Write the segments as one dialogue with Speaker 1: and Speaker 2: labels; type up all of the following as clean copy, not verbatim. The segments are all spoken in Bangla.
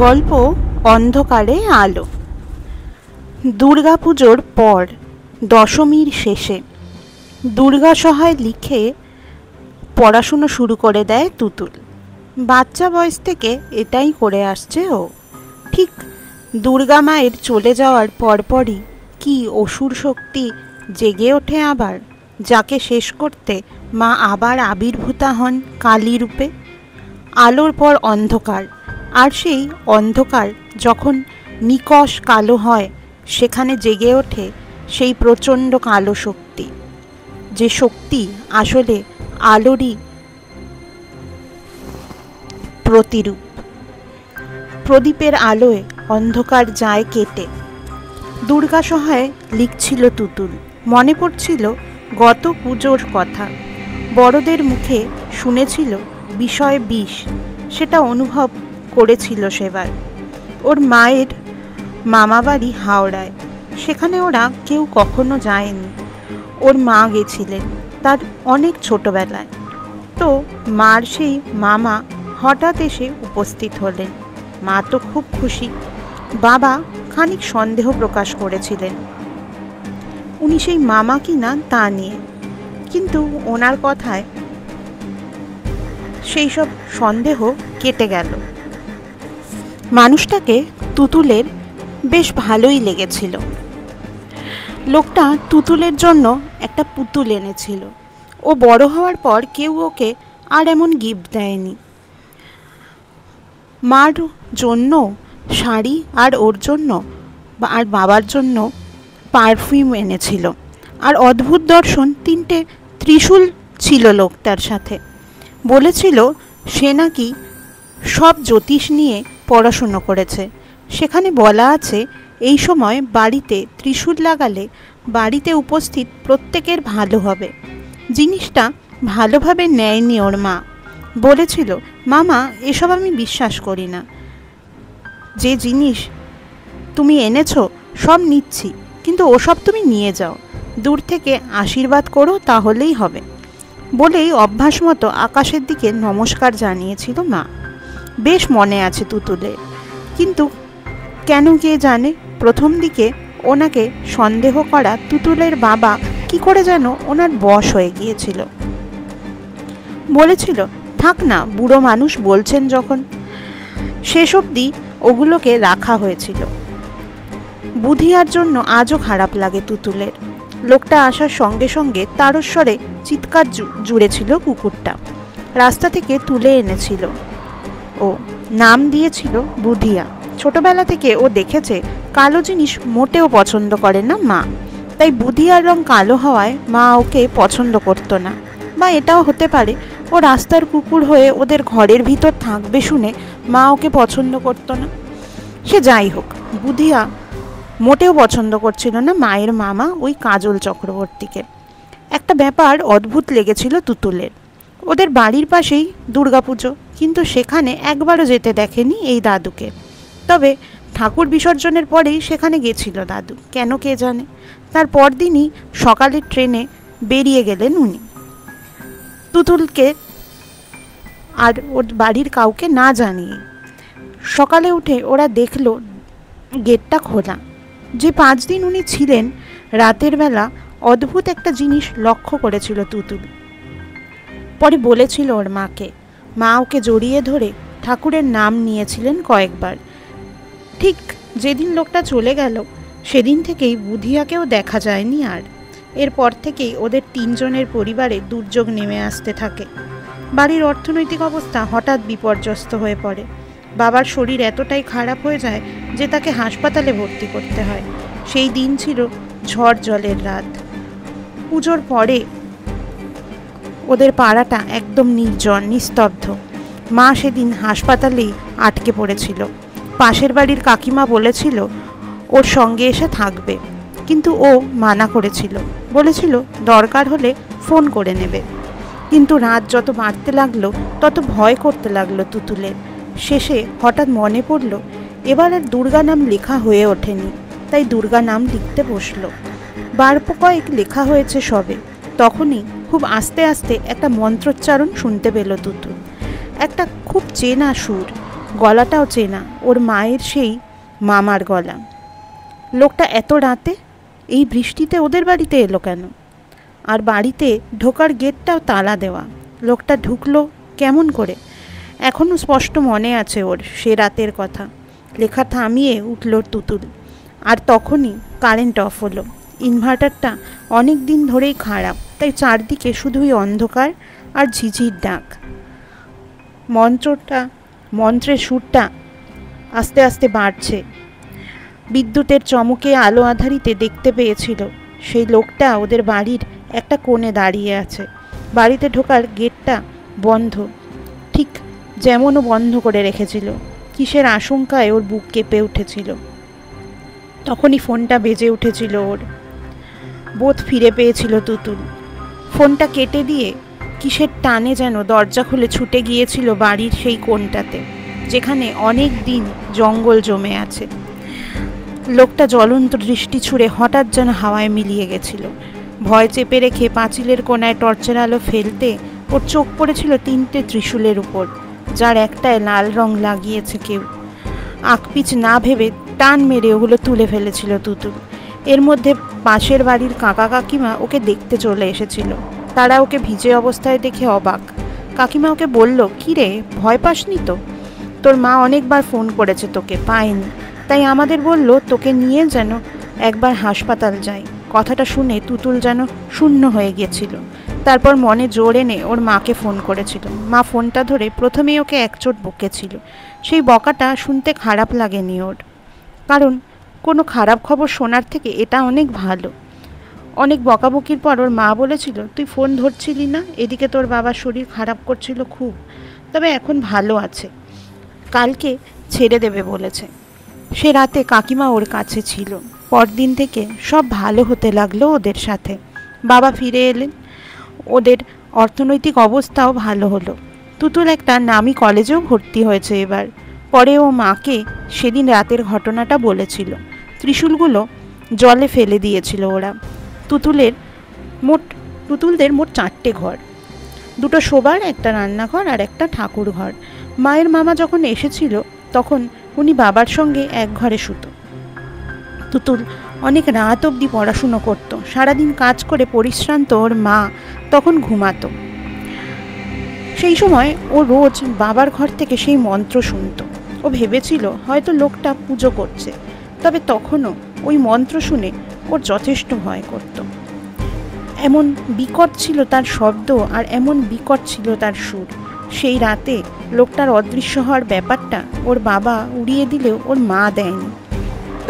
Speaker 1: গল্প অন্ধকারে আলো। দুর্গাপুজোর পর দশমীর শেষে দুর্গা সহায় লিখে পড়াশুনো শুরু করে দেয় তুতুল। বাচ্চা বয়স থেকে এটাই করে আসছে ও। ঠিক দুর্গা মায়ের চলে যাওয়ার পরপরই কি অসুর শক্তি জেগে ওঠে আবার, যাকে শেষ করতে মা আবার আবির্ভূতা হন কালী রূপে। আলোর পর অন্ধকার, আর সেই অন্ধকার যখন নিকষ কালো হয়, সেখানে জেগে ওঠে সেই প্রচণ্ড কালো শক্তি, যে শক্তি আসলে আলোরই প্রতিরূপ। প্রদীপের আলোয় অন্ধকার যায় কেটে। দুর্গা সহায় লিখছিল তুতুল। মনে পড়ছিল গত পুজোর কথা। বড়দের মুখে শুনেছিল বিষয় বিষ, সেটা অনুভব করেছিল সেবার। ওর মায়ের মামাবাড়ি হাওড়ায়, সেখানে ওরা কেউ কখনো যায়নি। ওর মা গেছিলেন তার অনেক ছোটবেলায়। তো মার সেই মামা হঠাৎ এসে উপস্থিত হলেন। মা তো খুব খুশি। বাবা খানিক সন্দেহ প্রকাশ করেছিলেন উনি সেই মামা কিনা তা নিয়ে, কিন্তু ওনার কথায় সেই সব সন্দেহ কেটে গেল। মানুষটাকে তুতুলের বেশ ভালোই লেগেছিল। লোকটা তুতুলের জন্য একটা পুতুল এনেছিল। ও বড় হওয়ার পর কেউ ওকে আর এমন গিফট দেয়নি। মার জন্য শাড়ি, আর ওর জন্য আর বাবার জন্য পারফিউম এনেছিল। আর অদ্ভুত দর্শন 3টে ত্রিশূল ছিল লোকটার সাথে। বলেছিল সে নাকি সব জ্যোতিষ নিয়ে পড়াশুনো করেছে। সেখানে বলা আছে এই সময় বাড়িতে ত্রিশূল লাগালে বাড়িতে উপস্থিত প্রত্যেকের ভালো হবে। জিনিসটা ভালোভাবে নেয়নি ওর মা। বলেছিল, মামা এসব আমি বিশ্বাস করি না। যে জিনিস তুমি এনেছো সব নিচ্ছি, কিন্তু ওসব তুমি নিয়ে যাও, দূর থেকে আশীর্বাদ করো, তাহলেই হবে। বলেই অভ্যাস মতো আকাশের দিকে নমস্কার জানিয়েছিল মা। বেশ মনে আছে তুতুলে, কিন্তু কেন কে জানে প্রথম দিকে ওনাকে সন্দেহ করা তুতুলের বাবা কি করে যেন ওনার বশ হয়ে গিয়েছিল। বলেছিল, থাক না, বুড়ো মানুষ বলছেন যখন। শেষ অবধি ওগুলোকে রাখা হয়েছিল। বুধিয়ার জন্য আজও খারাপ লাগে তুতুলের। লোকটা আসার সঙ্গে সঙ্গে তারস্বরে চিৎকার জুড়েছিল কুকুরটা। রাস্তা থেকে তুলে এনেছিল ও, নাম দিয়েছিল বুধিয়া। ছোটবেলা থেকে ও দেখেছে কালো জিনিস মোটেও পছন্দ করে না মা, তাই বুধিয়ার রং কালো হওয়ায় মা ওকে পছন্দ করতো না। বা এটাও হতে পারে ও রাস্তার কুকুর হয়ে ওদের ঘরের ভিতর থাকবে শুনে মা ওকে পছন্দ করতো না। সে যাই হোক, বুধিয়া মোটেও পছন্দ করছিল না মায়ের মামা ওই কাজল চক্রবর্তীকে। একটা ব্যাপার অদ্ভুত লেগেছিল তুতুলের। ওদের বাড়ির পাশেই দুর্গাপুজো, কিন্তু সেখানে একবারও যেতে দেখেনি এই দাদুকে। তবে ঠাকুর বিসর্জনের পরেই সেখানে গেছিল দাদু, কেন কে জানে। তার পরদিনই সকালের ট্রেনে বেরিয়ে গেলেন উনি, তুতুলকে আর ওর বাড়ির কাউকে না জানিয়ে। সকালে উঠে ওরা দেখলো গেটটা খোলা। যে 5 দিন উনি ছিলেন, রাতের বেলা অদ্ভুত একটা জিনিস লক্ষ্য করেছিল তুতুল। পরে বলেছিল ওর মাকে। মা ওকে জড়িয়ে ধরে ঠাকুরের নাম নিয়েছিলেন কয়েকবার। ঠিক যেদিন লোকটা চলে গেল সেদিন থেকেই বুধিয়াকেও দেখা যায়নি আর। এরপর থেকেই ওদের 3 জনের পরিবারে দুর্যোগ নেমে আসতে থাকে। বাড়ির অর্থনৈতিক অবস্থা হঠাৎ বিপর্যস্ত হয়ে পড়ে। বাবার শরীর এতটাই খারাপ হয়ে যায় যে তাকে হাসপাতালে ভর্তি করতে হয়। সেই দিন ছিল ঝড় জলের রাত। পুজোর পরে ওদের পাড়াটা একদম নির্জন, নিস্তব্ধ। মা সেদিন হাসপাতালেই আটকে পড়েছিল। পাশের বাড়ির কাকিমা বলেছিল ওর সঙ্গে এসে থাকবে, কিন্তু ও মানা করেছিল। বলেছিল দরকার হলে ফোন করে নেবে। কিন্তু রাত যত বাড়তে লাগলো তত ভয় করতে লাগলো তুতুলের। শেষে হঠাৎ মনে পড়ল এবার আর দুর্গা নাম লেখা হয়ে ওঠেনি, তাই দুর্গা নাম লিখতে বসলো। কয়েক লেখা হয়েছে সবে। তখনই খুব আস্তে আস্তে একটা মন্ত্রোচ্চারণ শুনতে পেল তুতুল। একটা খুব চেনা সুর, গলাটাও চেনা, ওর মায়ের সেই মামার গলা। লোকটা এত রাতে এই বৃষ্টিতে ওদের বাড়িতে এলো কেন? আর বাড়িতে ঢোকার গেটটাও তালা দেওয়া। লোকটা ঢুকলো কেমন করে? এখনও স্পষ্ট মনে আছে ওর সে রাতের কথা। লেখা থামিয়ে উঠল তুতুল। আর তখনই কারেন্ট অফ হলো। ইনভার্টারটা অনেক দিন ধরেই খারাপ, তাই চারদিকে শুধুই অন্ধকার আর ঝিঝির ডাক। মন্ত্রের সুরটা আস্তে আস্তে বাড়ছে। বিদ্যুতের চমকে আলো আধারিতে দেখতে পেয়েছিল সেই লোকটা ওদের বাড়ির একটা কোণে দাঁড়িয়ে আছে। বাড়িতে ঢোকার গেটটা বন্ধ, ঠিক যেমনও বন্ধ করে রেখেছিল। কিসের আশঙ্কায় ওর বুক কেঁপে উঠেছিল। তখনই ফোনটা বেজে উঠেছিল ওর। বোধ ফিরে পেয়েছিল তুতুল। ফোনটা কেটে দিয়ে কিসের টানে যেন দরজা খুলে ছুটে গিয়েছিল বাড়ির সেই কোণটাতে, যেখানে অনেক দিন জঙ্গল জমে আছে। লোকটা জ্বলন্ত দৃষ্টি ছুঁড়ে হঠাৎ যেন হাওয়ায় মিলিয়ে গেছিল। ভয় চেপে রেখে পাঁচিলের কোণায় টর্চের আলো ফেলতে ওর চোখ পড়েছিল 3টে ত্রিশূলের উপর, যার একটায় লাল রং লাগিয়েছে কেউ। আকপিচ না ভেবে টান মেরে ওগুলো তুলে ফেলেছিল তুতুল। এর মধ্যে পাশের বাড়ির কাকা কাকিমা ওকে দেখতে চলে এসেছিল। তারা ওকে ভিজে অবস্থায় দেখে অবাক। কাকিমা ওকে বলল, কী রে, ভয় পাসনি তো? তোর মা অনেকবার ফোন করেছে, তোকে পায়নি, তাই আমাদের বলল তোকে নিয়ে যেন একবার হাসপাতাল যাই। কথাটা শুনে তুতুল যেন শূন্য হয়ে গিয়েছিল। তারপর মনে জোর এনে ওর মাকে ফোন করেছিল। মা ফোনটা ধরে প্রথমেই ওকে একচোট বকেছিল। সেই বকাটা শুনতে খারাপ লাগেনি ওর, কারণ কোনো খারাপ খবর শোনার থেকে এটা অনেক ভালো। অনেক বকাবকির পর ওর মা বলেছিল, তুই ফোন ধরছিলি না, এদিকে তোর বাবার শরীর খারাপ করছিল খুব, তবে এখন ভালো আছে, কালকে ছেড়ে দেবে বলেছে। সে রাতে কাকিমা ওর কাছে ছিল। পরদিন থেকে সব ভালো হতে লাগলো ওদের সাথে। বাবা ফিরে এলেন, ওদের অর্থনৈতিক অবস্থাও ভালো হলো। তুতুল একটা নামি কলেজেও ভর্তি হয়েছে এবার। পরে ও মাকে সেদিন রাতের ঘটনাটা বলেছিল। ত্রিশূলগুলো জলে ফেলে দিয়েছিল ওরা। তুতুলদের মোট 4টে ঘর, 2টো শোবার, একটা রান্নাঘর আর একটা ঠাকুর ঘর। মায়ের মামা যখন এসেছিল তখন উনি বাবার সঙ্গে এক ঘরে শুতো। তুতুল অনেক রাত অবধি পড়াশুনো করত। সারাদিন কাজ করে পরিশ্রান্ত ওর মা তখন ঘুমাতো। সেই সময় ও রোজ বাবার ঘর থেকে সেই মন্ত্র শুনত। ও ভেবেছিল হয়তো লোকটা পুজো করছে, তবে তখনও ওই মন্ত্র শুনে ওর যথেষ্ট ভয় করত। এমন বিকট ছিল তার শব্দ আর এমন বিকট ছিল তার সুর। সেই রাতে লোকটার অদৃশ্য হওয়ার ব্যাপারটা ওর বাবা উড়িয়ে দিলেও ওর মা দেয়নি।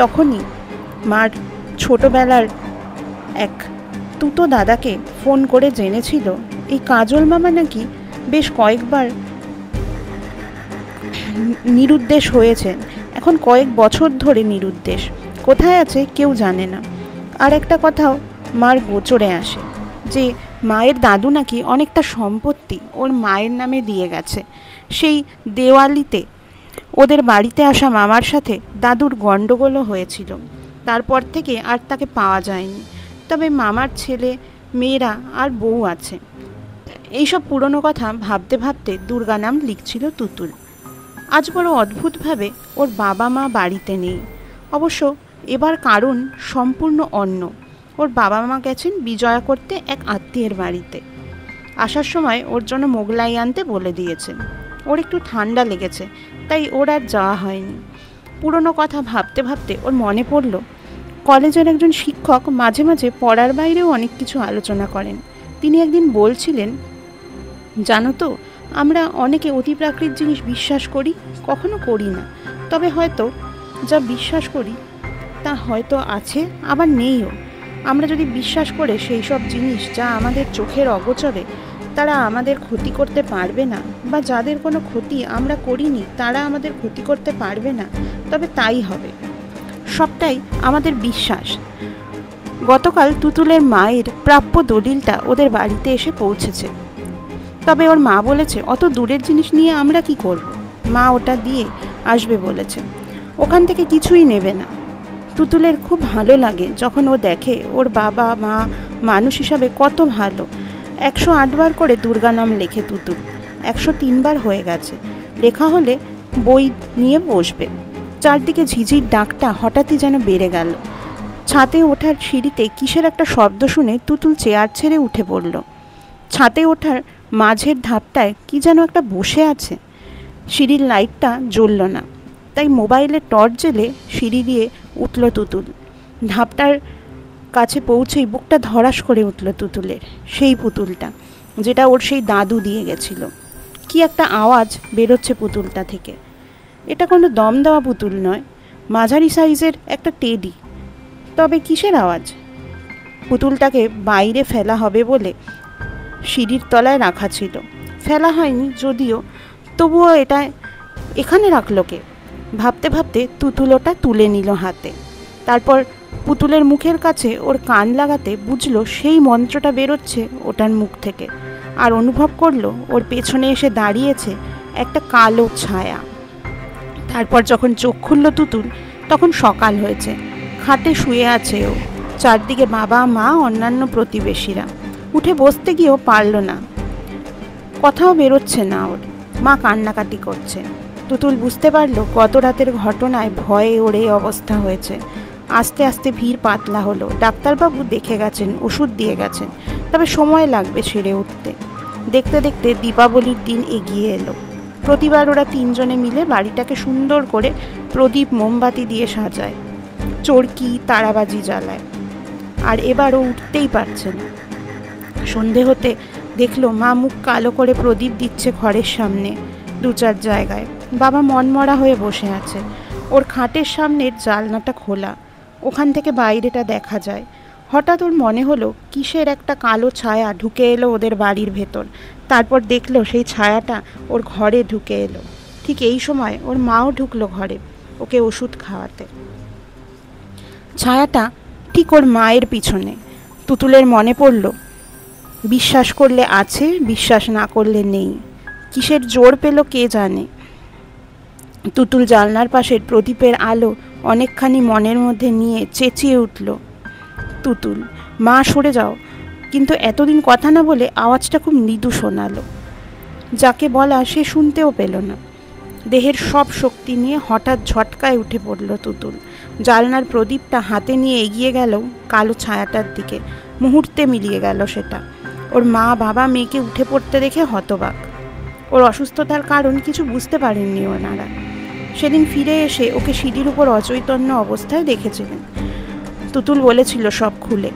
Speaker 1: তখনই মার ছোটবেলার এক তুতো দাদাকে ফোন করে জেনেছিল এই কাজল মামা নাকি বেশ কয়েকবার নিরুদ্দেশ হয়েছেন, এখন কয়েক বছর ধরে নিরুদ্দেশ, কোথায় আছে কেউ জানে না। আর একটা কথাও মার গোচরে আসে যে মায়ের দাদু নাকি অনেকটা সম্পত্তি ওর মায়ের নামে দিয়ে গেছে। সেই দেওয়ালিতে ওদের বাড়িতে আসা মামার সাথে দাদুর গণ্ডগোলও হয়েছিল। তারপর থেকে আর তাকে পাওয়া যায়নি। তবে মামার ছেলে মেয়েরা আর বউ আছে। এইসব পুরনো কথা ভাবতে ভাবতে দুর্গা নাম লিখছিল তুতুল। আজ বড় অদ্ভুতভাবে ওর বাবা মা বাড়িতে নেই। অবশ্য এবার কারণ সম্পূর্ণ অন্য। ওর বাবা মা গেছেন বিজয়া করতে এক আত্মীয়ের বাড়িতে। আসার সময় ওর জন্য মোগলাই আনতে বলে দিয়েছেন। ওর একটু ঠান্ডা লেগেছে, তাই ওর আর যাওয়া হয়নি। পুরনো কথা ভাবতে ভাবতে ওর মনে পড়ল কলেজের একজন শিক্ষক মাঝে মাঝে পড়ার বাইরেও অনেক কিছু আলোচনা করেন। তিনি একদিন বলছিলেন, জানো তো, আমরা অনেকে অতিপ্রাকৃত জিনিস বিশ্বাস করি, কখনো করি না, তবে হয়তো যা বিশ্বাস করি তা হয়তো আছে, আবার নেইও। আমরা যদি বিশ্বাস করে সেই সব জিনিস যা আমাদের চোখের অগোচরে, তারা আমাদের ক্ষতি করতে পারবে না, বা যাদের কোনো ক্ষতি আমরা করিনি তারা আমাদের ক্ষতি করতে পারবে না, তবে তাই হবে। সবটাই আমাদের বিশ্বাস। গতকাল তুতুলের মায়ের প্রাপ্য দলিলটা ওদের বাড়িতে এসে পৌঁছেছে। তবে ওর মা বলেছে অত দূরের জিনিস নিয়ে আমরা কি করব। মা ওটা দিয়ে আসবে বলেছে, ওখান থেকে কিছুই নেবে না। তুতুলের খুব ভালো লাগে যখন ও দেখে ওর বাবা মা মানুষ হিসাবে কত ভালো। 108 বার করে দুর্গা নাম লেখে তুতুল, 103 বার হয়ে গেছে। লেখা হলে বই নিয়ে বসবে। চারদিকে ঝিঝির ডাকটা হঠাৎই যেন বেড়ে গেল। ছাদে ওঠার সিঁড়িতে কিসের একটা শব্দ শুনে তুতুল চেয়ার ছেড়ে উঠে পড়ল। ছাদে ওঠার মাঝের ধাপটায় কি যেন একটা বসে আছে। সিঁড়ির লাইটটা জ্বলল না, তাই মোবাইলে টর্চ জেলে সিঁড়ি দিয়ে উঠল তুতুল। ধাপটার কাছে পৌঁছেই বুকটা ধরাস করে উঠল তুতুলের। সেই পুতুলটা যেটা ওর সেই দাদু দিয়ে গেছিল। কি একটা আওয়াজ বেরোচ্ছে পুতুলটা থেকে। এটা কোনো দম দেওয়া পুতুল নয়, মাঝারি সাইজের একটা টেডি। তবে কিসের আওয়াজ? পুতুলটাকে বাইরে ফেলা হবে বলে সিঁড়ির তলায় রাখা ছিল। ফেলা হয়নি যদিও, তবুও এটা এখানে রাখলো কে? ভাবতে ভাবতে তুতুল ওটা তুলে নিল হাতে। তারপর পুতুলের মুখের কাছে ওর কান লাগাতে বুঝলো সেই মন্ত্রটা বেরোচ্ছে ওটার মুখ থেকে। আর অনুভব করলো ওর পেছনে এসে দাঁড়িয়েছে একটা কালো ছায়া। তারপর যখন চোখ খুলল তুতুল, তখন সকাল হয়েছে। খাটে শুয়ে আছে ও। চারদিকে বাবা, মা, অন্যান্য প্রতিবেশীরা। উঠে বসতে গিয়েও পারল না, কথাও বেরোচ্ছে না ওর। মা কান্নাকাটি করছে। তুতুল বুঝতে পারলো গত রাতের ঘটনায় ভয়ে ওর এই অবস্থা হয়েছে। আস্তে আস্তে ভিড় পাতলা হলো। ডাক্তারবাবু দেখে গেছেন, ওষুধ দিয়ে গেছেন, তবে সময় লাগবে সেরে উঠতে। দেখতে দেখতে দীপাবলির দিন এগিয়ে এলো। প্রতিবার ওরা তিনজনে মিলে বাড়িটাকে সুন্দর করে প্রদীপ মোমবাতি দিয়ে সাজায়, চরকি তারাবাজি জ্বালায়। আর এবারও উঠতেই পারছে না। সন্ধে হতে দেখলো মা মুখ কালো করে প্রদীপ দিচ্ছে ঘরের সামনে দু চার জায়গায়। বাবা মনমরা হয়ে বসে আছে। ওর খাটের সামনের জানলাটা খোলা, ওখান থেকে বাইরেটা দেখা যায়। হঠাৎ ওর মনে হলো কিসের একটা কালো ছায়া ঢুকে এলো ওদের বাড়ির ভেতর। তারপর দেখলো সেই ছায়াটা ওর ঘরে ঢুকে এলো। ঠিক এই সময় ওর মাও ঢুকলো ঘরে ওকে ওষুধ খাওয়াতে। ছায়াটা ঠিক ওর মায়ের পিছনে। তুতুলের মনে পড়ল, বিশ্বাস করলে আছে, বিশ্বাস না করলে নেই। কিসের জোর পেল কে জানে। তুতুল জানলার পাশের প্রদীপের আলো অনেকখানি মনের মধ্যে নিয়ে চেঁচিয়ে উঠল, তুতুল, মা সরে যাও। কিন্তু এতদিন কথা না বলে আওয়াজটা খুব মৃদু শোনালো। যাকে বলা সে শুনতেও পেল না। দেহের সব শক্তি নিয়ে হঠাৎ ঝটকায় উঠে পড়ল তুতুল। জানলার প্রদীপটা হাতে নিয়ে এগিয়ে গেল কালো ছায়াটার দিকে। মুহূর্তে মিলিয়ে গেল সেটা। ওর মা বাবা মেয়েকে উঠে পড়তে দেখে হতবাক। ওর অসুস্থতার কারণ কিছু বুঝতে পারেননি ওনারা। সেদিন ফিরে এসে ওকে সিঁড়ির উপর অচৈতন্য অবস্থায় দেখেছিলেন। তুতুল বলেছিল সব খুলে।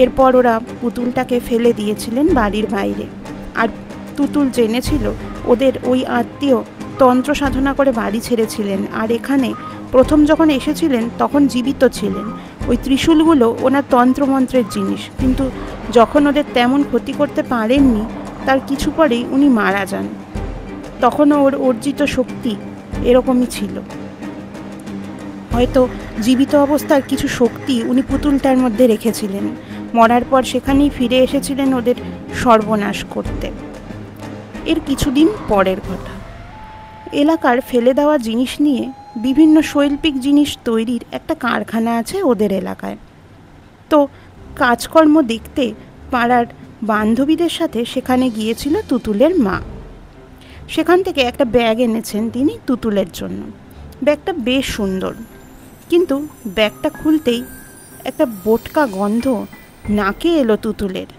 Speaker 1: এরপর ওরা পুতুলটাকে ফেলে দিয়েছিলেন বাড়ির বাইরে। আর তুতুল জেনেছিল ওদের ওই আত্মীয় তন্ত্র সাধনা করে বাড়ি ছেড়েছিলেন। আর এখানে প্রথম যখন এসেছিলেন তখন জীবিত ছিলেন। ওই ত্রিশূলগুলো ওনার তন্ত্রমন্ত্রের জিনিস, কিন্তু যখন ওদের তেমন ক্ষতি করতে পারেননি তার কিছু পরেই উনি মারা যান। তখনও ওর অর্জিত শক্তি এরকমই ছিল। হয়তো জীবিত অবস্থার কিছু শক্তি উনি পুতুলটার মধ্যে রেখেছিলেন। মরার পর সেখানেই ফিরে এসেছিলেন ওদের সর্বনাশ করতে। এর কিছুদিন পরের কথা। এলাকার ফেলে দেওয়া জিনিস নিয়ে বিভিন্ন শৈল্পিক জিনিস তৈরির একটা কারখানা আছে ওদের এলাকায়। তো কাজকর্ম দেখতে পাড়ার বান্ধবীদের সাথে সেখানে গিয়েছিল তুতুলের মা। সেখান থেকে একটা ব্যাগ এনেছেন তিনি তুতুলের জন্য। ব্যাগটা বেশ সুন্দর, কিন্তু ব্যাগটা খুলতেই একটা বোটকা গন্ধ নাকে এলো তুতুলের।